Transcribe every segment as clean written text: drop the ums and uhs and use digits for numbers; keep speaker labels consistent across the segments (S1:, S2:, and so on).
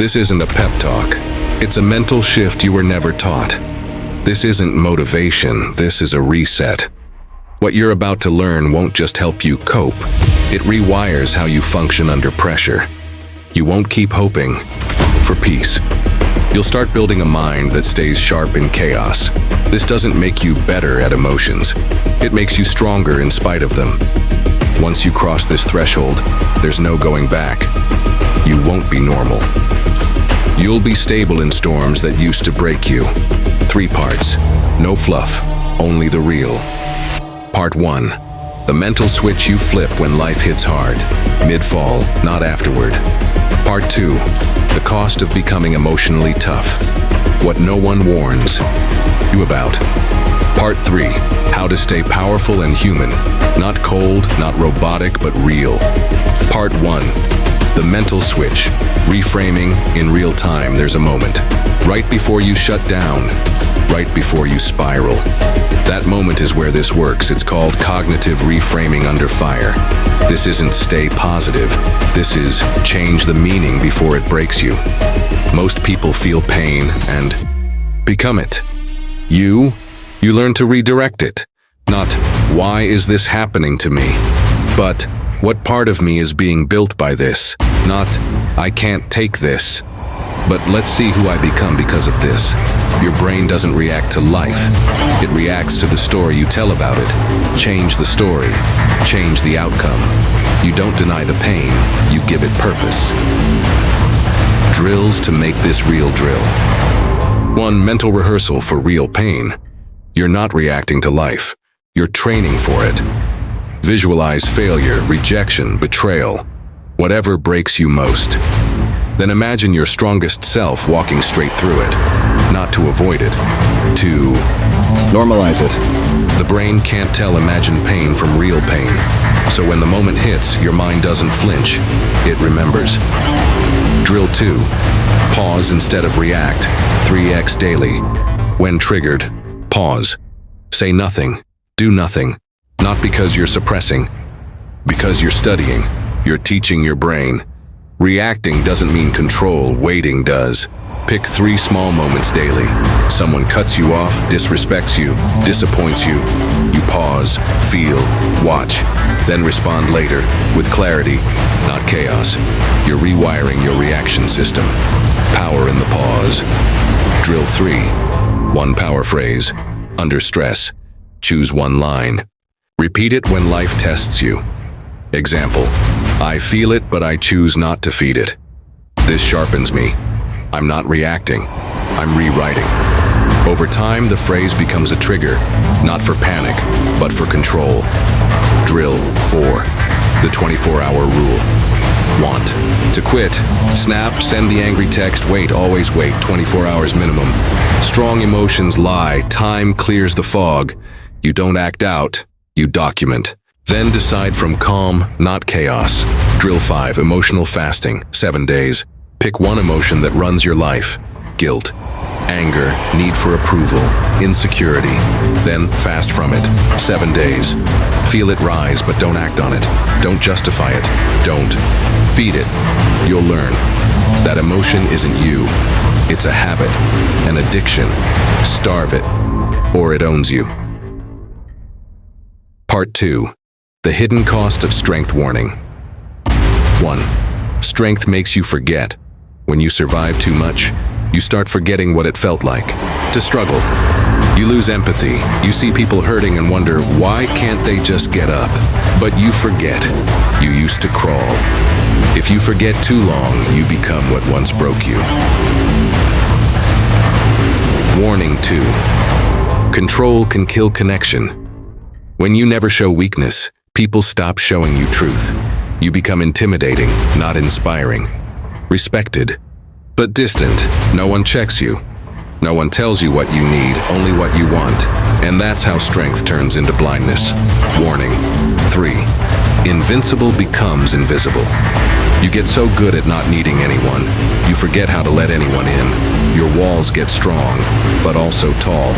S1: This isn't a pep talk. It's a mental shift you were never taught. This isn't motivation, this is a reset. What you're about to learn won't just help you cope. It rewires how you function under pressure. You won't keep hoping for peace. You'll start building a mind that stays sharp in chaos. This doesn't make you better at emotions. It makes you stronger in spite of them. Once you cross this threshold, there's no going back. You won't be normal. You'll be stable in storms that used to break you. 3 parts. No fluff, only the real. Part 1. The mental switch you flip when life hits hard. Mid-fall, not afterward. Part 2. The cost of becoming emotionally tough. What no one warns you about. Part 3. How to stay powerful and human. Not cold, not robotic, but real. Part 1. The mental switch. Reframing in real time. There's a moment. Right before you shut down. Right before you spiral. That moment is where this works. It's called cognitive reframing under fire. This isn't stay positive. This is change the meaning before it breaks you. Most people feel pain and become it. You learn to redirect it. Not, why is this happening to me? But, what part of me is being built by this? Not, I can't take this. But let's see who I become because of this. Your brain doesn't react to life. It reacts to the story you tell about it. Change the story. Change the outcome. You don't deny the pain. You give it purpose. Drills to make this real drill. 1. Mental rehearsal for real pain. You're not reacting to life. You're training for it. Visualize failure, rejection, betrayal. Whatever breaks you most. Then imagine your strongest self walking straight through it. Not to avoid it. To
S2: normalize it.
S1: The brain can't tell imagined pain from real pain. So when the moment hits, your mind doesn't flinch. It remembers. Drill 2. Pause instead of react. 3x daily. When triggered, pause. Say nothing. Do nothing. Not because you're suppressing. Because you're studying. You're teaching your brain. Reacting doesn't mean control, waiting does. Pick 3 small moments daily. Someone cuts you off, disrespects you, disappoints you. You pause, feel, watch, then respond later with clarity, not chaos. You're rewiring your reaction system. Power in the pause. Drill 3. 1 power phrase. Under stress. Choose 1 line. Repeat it when life tests you. Example. I feel it, but I choose not to feed it. This sharpens me. I'm not reacting. I'm rewriting. Over time, the phrase becomes a trigger, not for panic, but for control. Drill 4. The 24-hour rule. Want to quit. Snap, send the angry text, wait, always wait, 24 hours minimum. Strong emotions lie, time clears the fog. You don't act out, you document. Then decide from calm, not chaos. Drill 5. Emotional fasting. 7 days. Pick 1 emotion that runs your life. Guilt, anger, need for approval, insecurity. Then fast from it. 7 days. Feel it rise, but don't act on it. Don't justify it. Don't feed it. You'll learn. That emotion isn't you. It's a habit, an addiction. Starve it, or it owns you. Part 2. The hidden cost of strength warning. 1. Strength makes you forget. When you survive too much, you start forgetting what it felt like to struggle. You lose empathy. You see people hurting and wonder, why can't they just get up? But you forget. You used to crawl. If you forget too long, you become what once broke you. Warning 2. Control can kill connection. When you never show weakness, people stop showing you truth. You become intimidating, not inspiring. Respected, but distant. No one checks you. No one tells you what you need, only what you want. And that's how strength turns into blindness. Warning 3. Invincible becomes invisible. You get so good at not needing anyone, you forget how to let anyone in. Your walls get strong, but also tall.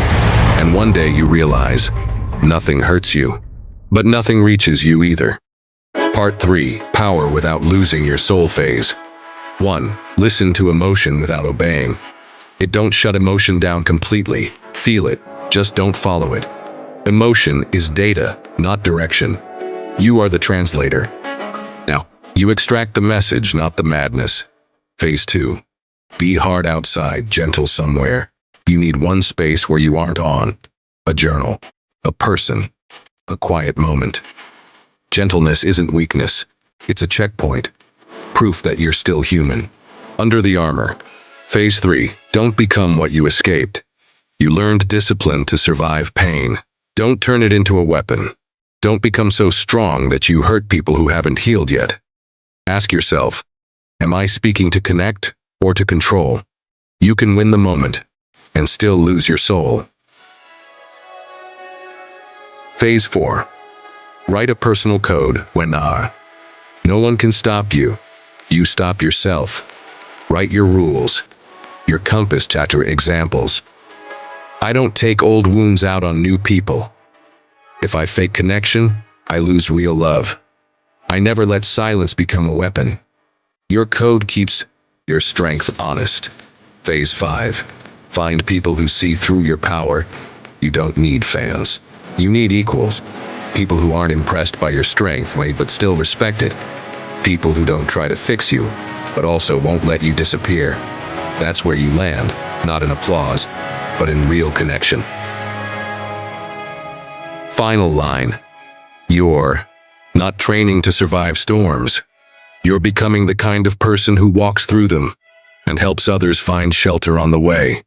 S1: And one day you realize, nothing hurts you. But nothing reaches you either. Part 3. Power without losing your soul phase. 1. Listen to emotion without obeying. It don't shut emotion down completely. Feel it, just don't follow it. Emotion is data, not direction. You are the translator. Now, you extract the message, not the madness. Phase 2. Be hard outside, gentle somewhere. You need one space where you aren't on. A journal. A person. A quiet moment. Gentleness isn't weakness. It's a checkpoint. Proof that you're still human. Under the armor. Phase 3. Don't become what you escaped. You learned discipline to survive pain. Don't turn it into a weapon. Don't become so strong that you hurt people who haven't healed yet. Ask yourself, am I speaking to connect or to control? You can win the moment and still lose your soul. Phase 4. Write a personal code when no one can stop you. You stop yourself. Write your rules, your compass chapter examples. I don't take old wounds out on new people. If I fake connection, I lose real love. I never let silence become a weapon. Your code keeps your strength honest. Phase 5. Find people who see through your power. You don't need fans. You need equals. People who aren't impressed by your strength, but still respect it. People who don't try to fix you, but also won't let you disappear. That's where you land, not in applause, but in real connection. Final line. You're not training to survive storms. You're becoming the kind of person who walks through them and helps others find shelter on the way.